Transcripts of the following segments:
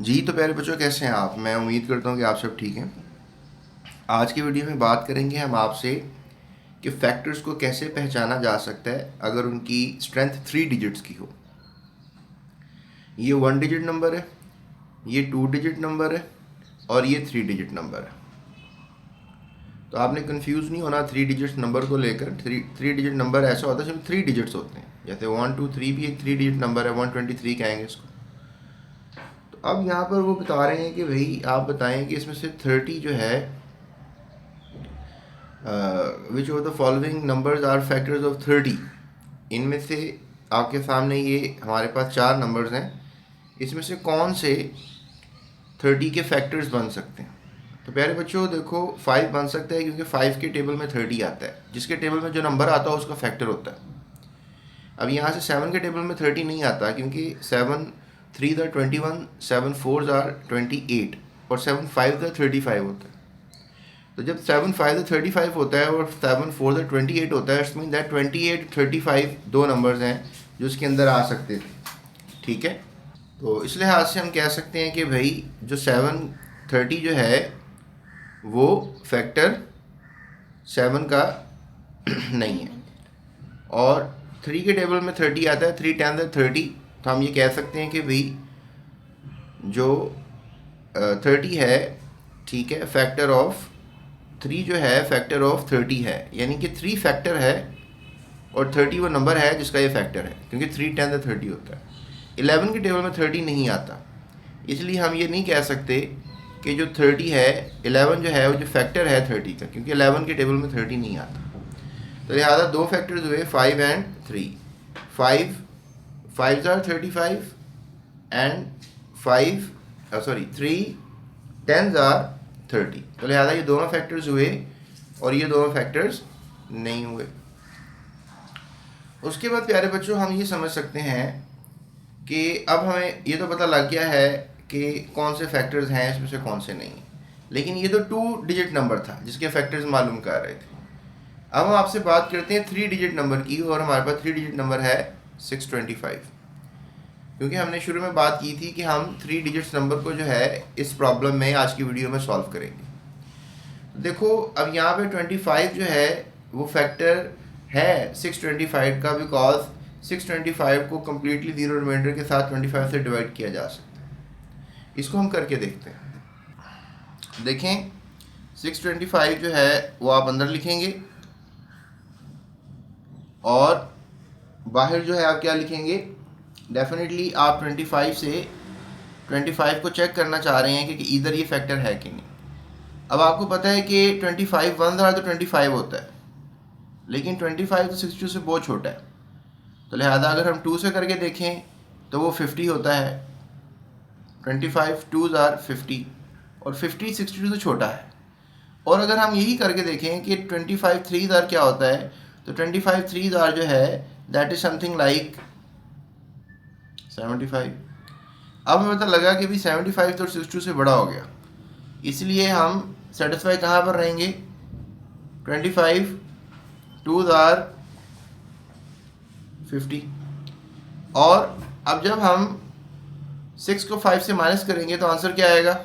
जी तो प्यारे बच्चों, कैसे हैं आप? मैं उम्मीद करता हूँ कि आप सब ठीक हैं। आज की वीडियो में बात करेंगे हम आपसे कि फैक्टर्स को कैसे पहचाना जा सकता है अगर उनकी स्ट्रेंथ 3 डिजिट्स की हो। ये 1 डिजिट नंबर है, ये 2 डिजिट नंबर है और ये 3 डिजिट नंबर है। तो आपने कंफ्यूज नहीं होना 3 डिजिट नंबर को लेकर। थ्री डिजिट नंबर ऐसा होता है जिसमें 3 डिजिट्स होते हैं, जैसे 1 2 3 भी एक 3 डिजिट नंबर है, 123 कहेंगे इसको। तो अब यहाँ पर वो बता रहे हैं कि भाई आप बताएं कि इसमें से 30 जो है, which of the following numbers are factors of 30। इनमें से आपके सामने ये हमारे पास 4 नंबर्स हैं, इसमें से कौन से 30 के फैक्टर्स बन सकते हैं? तो प्यारे बच्चों देखो, 5 बन सकता है क्योंकि 5 के टेबल में 30 आता है, जिसके टेबल में जो नंबर आता है उसका फैक्टर होता है। अब यहाँ से 7 के टेबल में 30 नहीं आता क्योंकि 7 3 द 21, 7 4 आर 28 और 7 5 द 35 होता है। तो जब 7 5 35 होता है और 7 4 28 होता है, इट्स मीन दैट 28 35 दो नंबर्स हैं जो इसके अंदर आ सकते थे। ठीक है, तो इस लिहाज से हम कह सकते हैं कि भाई जो 730 जो है वो फैक्टर 7 का नहीं है, और 3 के टेबल में 30 आता है, 3 10 30। तो हम ये कह सकते हैं कि भाई जो 30 है, ठीक है, फैक्टर ऑफ 3 जो है फैक्टर ऑफ 30 है, यानी कि 3 फैक्टर है और 30 वो नंबर है जिसका ये फैक्टर है, क्योंकि 3 10 30 होता है। 11 के टेबल में 30 नहीं आता, इसलिए हम ये नहीं कह सकते कि जो 30 है, 11 जो है वो जो फैक्टर है 30 का, क्योंकि 11 के टेबल में 30 नहीं आता। तो लिहाजा दो फैक्टर्स हुए 5 एंड 3। 5 5 are 35 and 3 10 are 30। तो लिहाजा ये दोनों फैक्टर्स हुए और ये दोनों फैक्टर्स नहीं हुए। उसके बाद प्यारे बच्चों हम ये समझ सकते हैं कि अब हमें ये तो पता लग गया है कि कौन से फैक्टर्स हैं इसमें से कौन से नहीं, लेकिन ये तो 2 डिजिट नंबर था जिसके फैक्टर्स मालूम कर रहे थे। अब हम आपसे बात करते हैं 3 डिजिट नंबर की, और हमारे पास 3 डिजिट नंबर है 625। क्योंकि हमने शुरू में बात की थी कि हम 3 डिजिट्स नंबर को जो है इस प्रॉब्लम में आज की वीडियो में सॉल्व करेंगे। देखो अब यहाँ पे 25 जो है वो फैक्टर है 625 का, बिकॉज 625 को कम्प्लीटली जीरो रिमाइंडर के साथ 25 से डिवाइड किया जा सकता है। इसको हम करके देखते हैं। देखें 625 जो है वो आप अंदर लिखेंगे और बाहर जो है आप क्या लिखेंगे। डेफिनेटली आप 25 से 25 को चेक करना चाह रहे हैं कि इधर ये फैक्टर है कि नहीं। अब आपको पता है कि 25 1 था तो 25 होता है, लेकिन 25 तो 62 से बहुत छोटा है। तो लिहाजा अगर हम 2 से करके देखें तो वो 50 होता है। 25 2 आर 50 और 50 62 से छोटा है। और अगर हम यही करके देखें कि 25 3 आर क्या होता है, तो 25 3 आर जो है दैट इज समथिंग लाइक 75। अब हमें पता लगा कि भी 75 तो 62 से बड़ा हो गया, इसलिए हम सेटिस्फाई कहाँ पर रहेंगे। 25 2 आर 50। और अब जब हम 6 को 5 से माइनस करेंगे तो आंसर क्या आएगा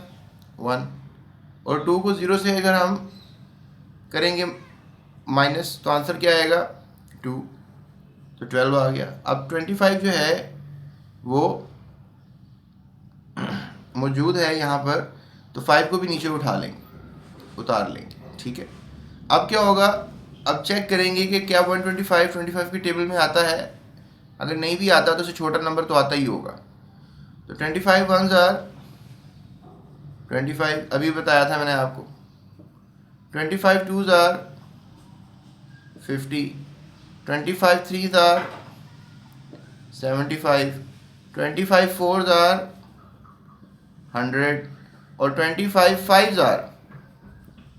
1, और 2 को 0 से अगर हम करेंगे माइनस तो आंसर क्या आएगा 2, तो 12 आ गया। अब 25 जो है वो मौजूद है यहाँ पर, तो 5 को भी नीचे उठा लेंगे, उतार लेंगे। ठीक है, अब क्या होगा, अब चेक करेंगे कि क्या 125 की टेबल में आता है। अगर नहीं भी आता तो उससे छोटा नंबर तो आता ही होगा। तो 25 1 आर 25, अभी बताया था मैंने आपको। 25 2 आर 50, 25 3 आर 75, 25 4 आर 100 और 25 5 आर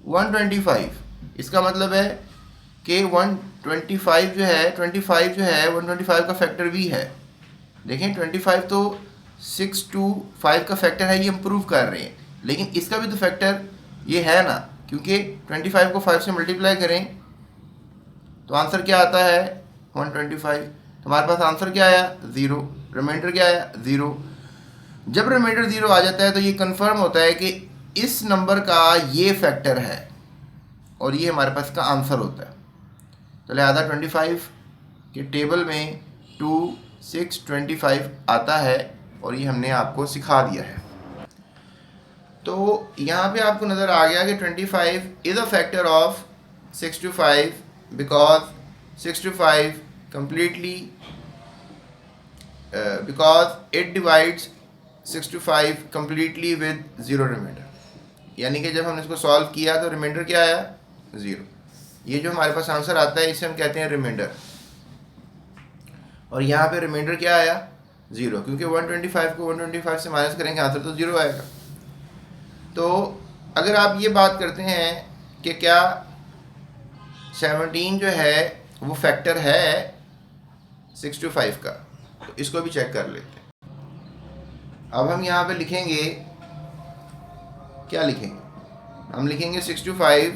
125। इसका मतलब है कि 125 जो है 125 का फैक्टर भी है। देखें 25 तो 6 2 5 का फैक्टर है, ये हम प्रूव कर रहे हैं, लेकिन इसका भी तो फैक्टर ये है ना, क्योंकि 25 को 5 से मल्टीप्लाई करें तो आंसर क्या आता है 125। तो हमारे पास आंसर क्या आया 0, रिमाइंडर क्या आया 0। जब रिमाइंडर 0 आ जाता है तो ये कंफर्म होता है कि इस नंबर का ये फैक्टर है और ये हमारे पास का आंसर होता है। तो लिहाजा 25 के टेबल में 2, 6, 25 आता है और ये हमने आपको सिखा दिया है। तो यहाँ पे आपको नज़र आ गया कि 25 is a factor of 6 to 5 because 6 to 5 completely because it divides 6 to 5 completely with zero reminder. यानी कि जब हमने इसको सॉल्व किया तो रिमाइंडर क्या आया? 0। ये जो हमारे पास आंसर आता है इसे हम कहते हैं रिमाइंडर, और यहाँ पे रिमाइंडर क्या आया? 0, क्योंकि 125 को 125 से माइनस करेंगे आंसर तो 0 आएगा। तो अगर आप ये बात करते हैं कि क्या 17 जो है वो फैक्टर है 6 to 5 का, तो इसको भी चेक कर लेते हैं। अब हम यहाँ पे लिखेंगे, क्या लिखेंगे? हम लिखेंगे 6 to 5,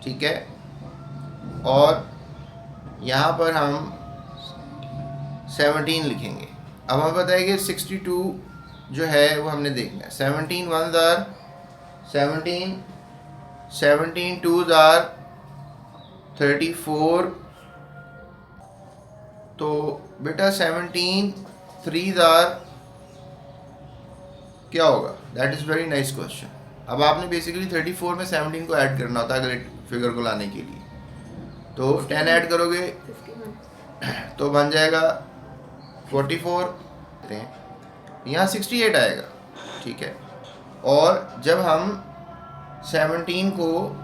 ठीक है, और यहाँ पर हम 17 लिखेंगे। अब हमें पता है कि 62 जो है वो हमने देखना है। 17 1s are 17, 17 2s are 34। तो बेटा 17 3s are क्या होगा? That is very nice question. अब आपने बेसिकली 34 में 17 को ऐड करना होता है अगले फिगर को लाने के लिए। तो 10 ऐड करोगे 51, तो बन जाएगा 44, यहाँ 68 आएगा, ठीक है। और जब हम 17 को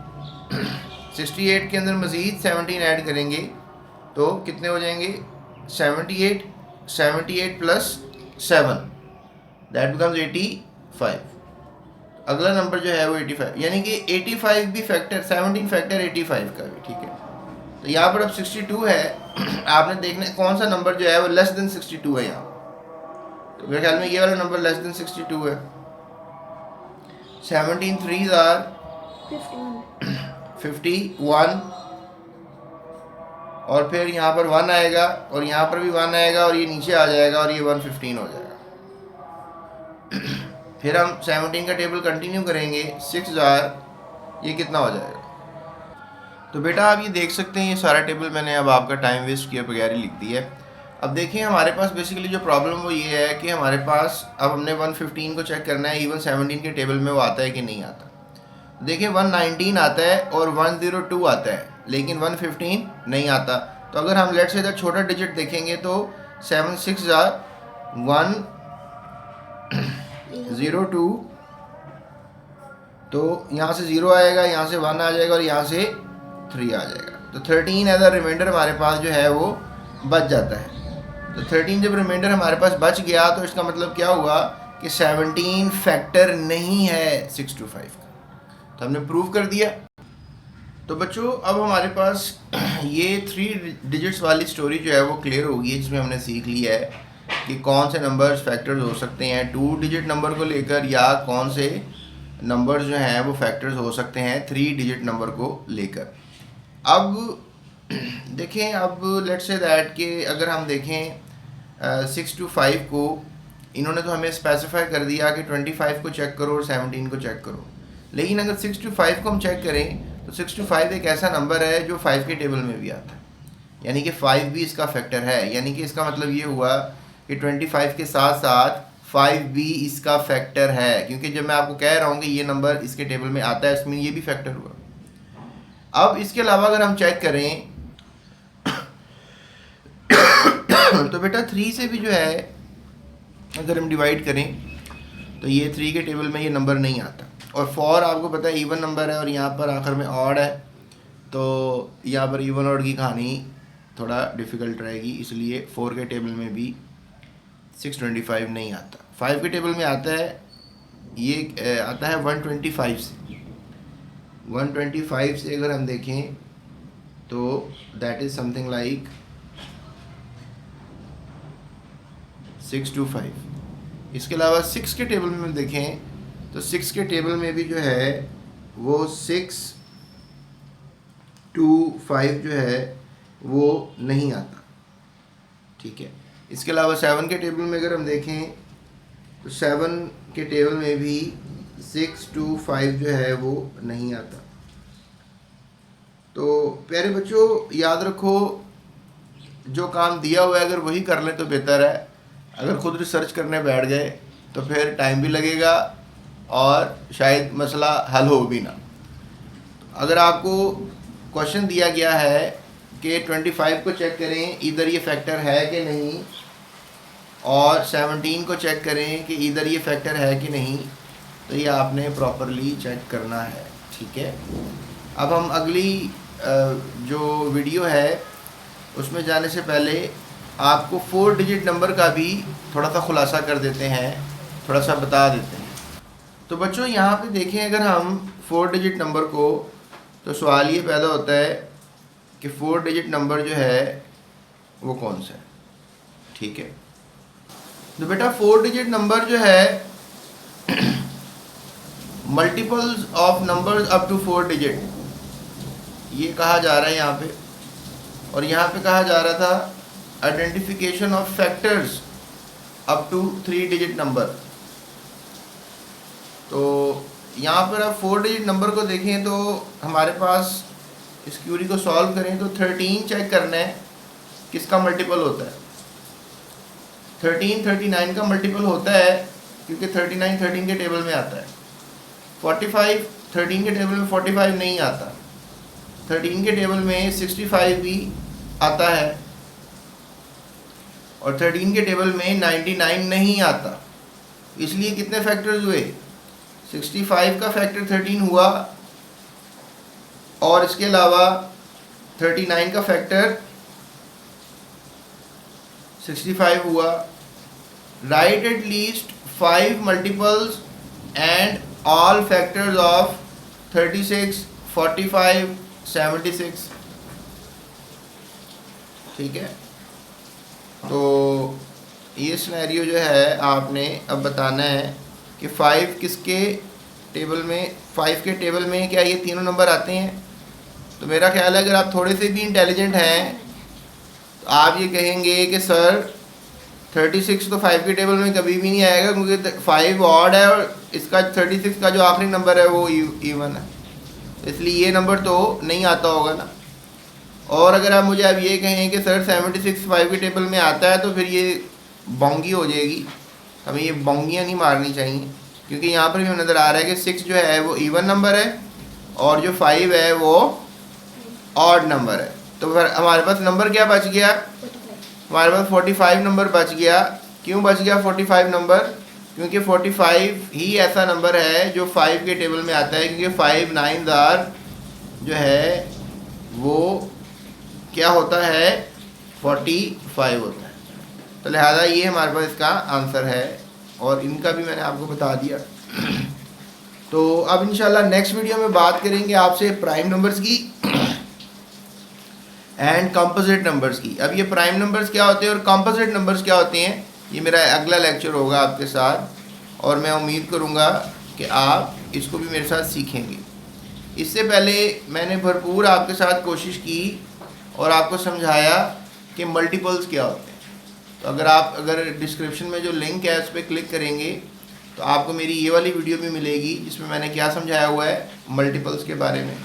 68 के अंदर मज़ीद 17 ऐड करेंगे तो कितने हो जाएंगे? 78, 78 प्लस 7 दैट बिकम्स 85। अगला नंबर जो है वो 85, यानी कि 85 भी फैक्टर, 17 फैक्टर 85 का भी, ठीक है। तो यहाँ पर अब 62 है, आपने देखना कौन सा नंबर जो है वो लेस देन 62 है यहाँ। तो मेरे ख्याल में ये वाला नंबर लेस देन 62 है। 17 3s are 51, और फिर यहाँ पर 1 आएगा और यहाँ पर भी 1 आएगा और ये नीचे आ जाएगा और ये 115 हो जाएगा। फिर हम 17 का टेबल कंटिन्यू करेंगे, 6,000, ये कितना हो जाएगा? तो बेटा आप ये देख सकते हैं, ये सारा टेबल मैंने अब आपका टाइम वेस्ट किए बगैर ही लिख दिया है। अब देखिए हमारे पास बेसिकली जो प्रॉब्लम वो ये है कि हमारे पास अब हमने 115 को चेक करना है, इवन 17 के टेबल में वो आता है कि नहीं आता। देखिए 119 आता है और 102 आता है, लेकिन 115 नहीं आता। तो अगर हम लेट से इधर छोटा डिजिट देखेंगे तो 7 6 102, तो यहाँ से 0 आएगा, यहाँ से 1 आ जाएगा और यहाँ से 3 आ जाएगा। तो 13 एज अ रिमाइंडर हमारे पास जो है वो बच जाता है। तो 13 जब रिमाइंडर हमारे पास बच गया तो इसका मतलब क्या हुआ कि 17 फैक्टर नहीं है 6 to 5 का। तो हमने प्रूव कर दिया। तो बच्चों अब हमारे पास ये 3 डिजिट्स वाली स्टोरी जो है वो क्लियर होगी, जिसमें हमने सीख लिया है कि कौन से नंबर्स फैक्टर्स हो सकते हैं 2 डिजिट नंबर को लेकर, या कौन से नंबर्स जो हैं वो फैक्टर्स हो सकते हैं 3 डिजिट नंबर को लेकर। अब देखें, अब लेट्स से दैट कि अगर हम देखें 6 to 5 को, इन्होंने तो हमें स्पेसिफाई कर दिया कि 25 को चेक करो और 17 को चेक करो, लेकिन अगर 6 to 5 को हम चेक करें तो 6 to 5 एक ऐसा नंबर है जो 5 के टेबल में भी आता है, यानी कि 5 भी इसका फैक्टर है। यानी कि इसका मतलब ये हुआ कि 25 के साथ साथ 5 भी इसका फैक्टर है, क्योंकि जब मैं आपको कह रहा हूँ कि ये नंबर इसके टेबल में आता है, इसमें ये भी फैक्टर हुआ। अब इसके अलावा अगर हम चेक करें तो बेटा 3 से भी जो है अगर हम डिवाइड करें तो ये 3 के टेबल में ये नंबर नहीं आता। और 4 आपको पता है इवन नंबर है और यहाँ पर आखिर में ऑड है, तो यहाँ पर इवन ऑड की कहानी थोड़ा डिफ़िकल्ट रहेगी, इसलिए 4 के टेबल में भी 625 नहीं आता। 5 के टेबल में आता है, ये आता है 125 से। 125 से अगर हम देखें तो दैट इज़ समथिंग लाइक 625। इसके अलावा 6 के टेबल में देखें तो 6 के टेबल में भी जो है वो 625 जो है वो नहीं आता, ठीक है। इसके अलावा 7 के टेबल में अगर हम देखें तो 7 के टेबल में भी 6 2 5 जो है वो नहीं आता। तो प्यारे बच्चों याद रखो, जो काम दिया हुआ है अगर वही कर लें तो बेहतर है। अगर ख़ुद रिसर्च करने बैठ गए तो फिर टाइम भी लगेगा और शायद मसला हल हो भी ना। अगर आपको क्वेश्चन दिया गया है कि 25 को चेक करें इधर ये फैक्टर है कि नहीं, और 17 को चेक करें कि इधर ये फैक्टर है कि नहीं, तो ये आपने प्रॉपरली चेक करना है। ठीक है, अब हम अगली जो वीडियो है उसमें जाने से पहले आपको 4 डिजिट नंबर का भी थोड़ा सा खुलासा कर देते हैं, थोड़ा सा बता देते हैं। तो बच्चों यहाँ पे देखें, अगर हम 4 डिजिट नंबर को, तो सवाल ये पैदा होता है कि 4 डिजिट नंबर जो है वो कौन सा है। ठीक है, तो बेटा 4 डिजिट नंबर जो है multiples of numbers up to 4 digit, ये कहा जा रहा है यहाँ पे। और यहाँ पे कहा जा रहा था identification of factors up to 3 digit number. तो यहाँ पर आप 4 डिजिट नंबर को देखें तो हमारे पास इस क्यूरी को सॉल्व करें तो 13 चेक करना है किसका मल्टीपल होता है। 13 39 का मल्टीपल होता है क्योंकि 39 13 के टेबल में आता है। 45 13 के टेबल में 45 नहीं आता। 13 के टेबल में 65 भी आता है और 13 के टेबल में 99 नहीं आता। इसलिए कितने फैक्टर्स हुए, 65 का फैक्टर 13 हुआ और इसके अलावा 39 का फैक्टर 65 हुआ। Right at least 5 multiples and all factors of 36 45 76। ठीक है, तो ये सिनेरियो जो है आपने अब बताना है कि 5 किसके टेबल में, 5 के टेबल में क्या ये तीनों नंबर आते हैं। तो मेरा ख्याल है अगर आप थोड़े से भी इंटेलिजेंट हैं तो आप ये कहेंगे कि सर 36 तो 5 के टेबल में कभी भी नहीं आएगा क्योंकि 5 ऑड है और इसका 36 का जो आखिरी नंबर है वो इवन है, इसलिए ये नंबर तो नहीं आता होगा ना। और अगर आप मुझे अब ये कहें कि सर 76 5 के टेबल में आता है तो फिर ये बोंगी हो जाएगी। हमें ये बोंगियाँ नहीं मारनी चाहिए क्योंकि यहाँ पर भी नज़र आ रहा है कि 6 जो है वो इवन नंबर है और जो 5 है वो ऑड नंबर है। तो फिर हमारे पास नंबर क्या बच गया, हमारे पास 45 नंबर बच गया। क्यों बच गया 45 नंबर, क्योंकि 45 ही ऐसा नंबर है जो 5 के टेबल में आता है, क्योंकि 5 9 जो है वो क्या होता है 45 होता है। तो लिहाजा ये हमारे पास इसका आंसर है और इनका भी मैंने आपको बता दिया। तो अब इंशाल्लाह नेक्स्ट वीडियो में बात करेंगे आपसे प्राइम नंबर्स की एंड कंपोजिट नंबर्स की। अब ये प्राइम नंबर्स क्या होते हैं और कंपोजिट नंबर्स क्या होते हैं, ये मेरा अगला लेक्चर होगा आपके साथ और मैं उम्मीद करूँगा कि आप इसको भी मेरे साथ सीखेंगे। इससे पहले मैंने भरपूर आपके साथ कोशिश की और आपको समझाया कि मल्टीपल्स क्या होते हैं। तो अगर डिस्क्रिप्शन में जो लिंक है उस पर क्लिक करेंगे तो आपको मेरी ये वाली वीडियो भी मिलेगी जिसमें मैंने क्या समझाया हुआ है मल्टीपल्स के बारे में।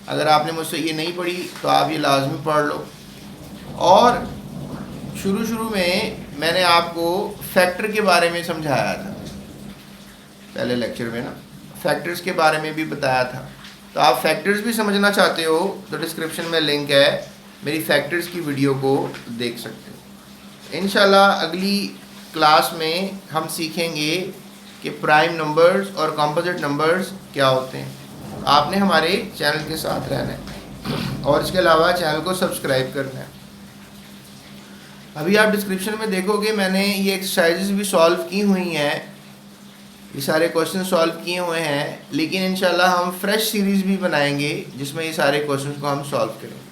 अगर आपने मुझसे ये नहीं पढ़ी तो आप ये लाजमी पढ़ लो। और शुरू में मैंने आपको फैक्टर के बारे में समझाया था, पहले लेक्चर में ना फैक्टर्स के बारे में भी बताया था। तो आप फैक्टर्स भी समझना चाहते हो तो डिस्क्रिप्शन में लिंक है, मेरी फैक्टर्स की वीडियो को देख सकते हो। इंशाल्लाह अगली क्लास में हम सीखेंगे कि प्राइम नंबर्स और कंपोजिट नंबर्स क्या होते हैं। आपने हमारे चैनल के साथ रहना है और इसके अलावा चैनल को सब्सक्राइब करना है। अभी आप डिस्क्रिप्शन में देखोगे मैंने ये एक्सरसाइजेस भी सॉल्व की हुई हैं, ये सारे क्वेश्चन सॉल्व किए हुए हैं, लेकिन इंशाल्लाह हम फ्रेश सीरीज़ भी बनाएंगे जिसमें ये सारे क्वेश्चन को हम सॉल्व करेंगे।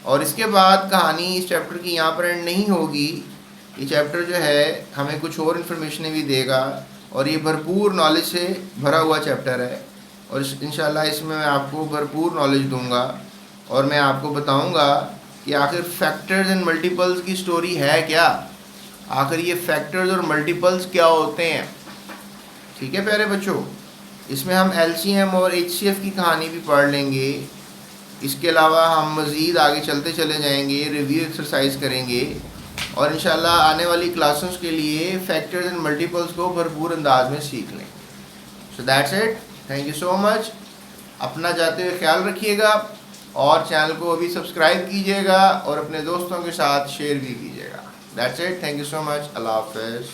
और इसके बाद कहानी इस चैप्टर की यहाँ पर एंड नहीं होगी। ये चैप्टर जो है हमें कुछ और इन्फॉर्मेशन भी देगा और ये भरपूर नॉलेज से भरा हुआ चैप्टर है और इंशाल्लाह इसमें मैं आपको भरपूर नॉलेज दूंगा और मैं आपको बताऊंगा कि आखिर फैक्टर्स एंड मल्टीपल्स की स्टोरी है क्या आखिर ये फैक्टर्स और मल्टीपल्स क्या होते हैं। ठीक है प्यारे बच्चों, इसमें हम एलसीएम और एचसीएफ की कहानी भी पढ़ लेंगे। इसके अलावा हम मज़ीद आगे चलते चले जाएंगे, रिव्यू एक्सरसाइज करेंगे और इंशाल्लाह आने वाली क्लासेस के लिए फैक्टर्स एंड मल्टीपल्स को भरपूर अंदाज में सीख लें। So that's it, thank you so much. अपना जाते हुए ख्याल रखिएगा और चैनल को अभी सब्सक्राइब कीजिएगा और अपने दोस्तों के साथ शेयर भी कीजिएगा। That's it, thank you so much, अल्लाह हाफ़िज़।